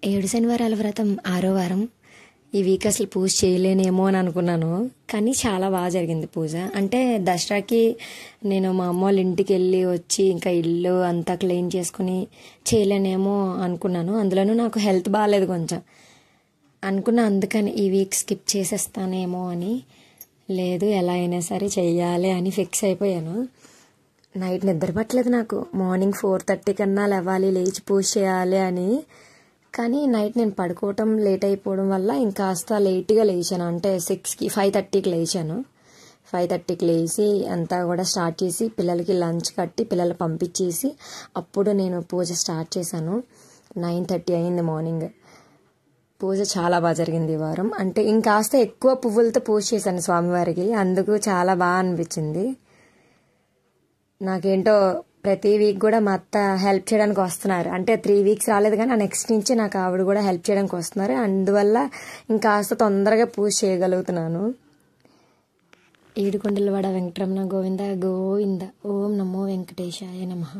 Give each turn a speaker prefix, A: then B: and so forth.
A: ఏడు శనివారాల వ్రతం 6వ వారం. ఈ వీక్ అసలు పూజ చేయలేనేమో అని అనుకున్నాను, కానీ చాలా బాగా జరిగింది పూజ. అంటే దసరాకి నేను మా అమ్మ వాళ్ళ ఇంటికి వెళ్ళి వచ్చి ఇంకా ఇల్లు అంతా క్లీన్ చేసుకుని చేయలేనేమో అనుకున్నాను. అందులోనూ నాకు హెల్త్ బాగాలేదు కొంచెం అనుకున్నా, అందుకని ఈ వీక్ స్కిప్ చేసేస్తానేమో అని. లేదు, ఎలా అయినా సరే చెయ్యాలి అని ఫిక్స్ అయిపోయాను. నైట్ నిద్ర పట్టలేదు నాకు. మార్నింగ్ 4:30 కన్నా లేవాలి, లేచి పూజ చేయాలి అని. కానీ నైట్ నేను పడుకోవటం లేట్ అయిపోవడం వల్ల ఇంకాస్త లేట్గా లేచాను. అంటే 5:30కి లేచాను. 5:30కి లేచి అంతా కూడా స్టార్ట్ చేసి పిల్లలకి లంచ్ కట్టి పిల్లలు పంపించేసి అప్పుడు నేను పూజ స్టార్ట్ చేశాను. 9:30 అయింది మార్నింగ్. పూజ చాలా బాగా జరిగింది ఈ వారం. అంటే ఇంకాస్త ఎక్కువ పువ్వులతో పూజ చేశాను స్వామివారికి, అందుకు చాలా బాగా అనిపించింది. నాకేంటో ప్రతి వీక్ కూడా మా అత్త హెల్ప్ చేయడానికి వస్తున్నారు. అంటే 3 వీక్స్ రాలేదు, కానీ నెక్స్ట్ నుంచి నాకు ఆవిడ కూడా హెల్ప్ చేయడానికి వస్తున్నారు. అందువల్ల ఇంకాస్త తొందరగా పూజ చేయగలుగుతున్నాను. ఏడుకొండలవాడ వెంకటరమణ గోవింద గోవింద. ఓం నమో వెంకటేశాయ నమః.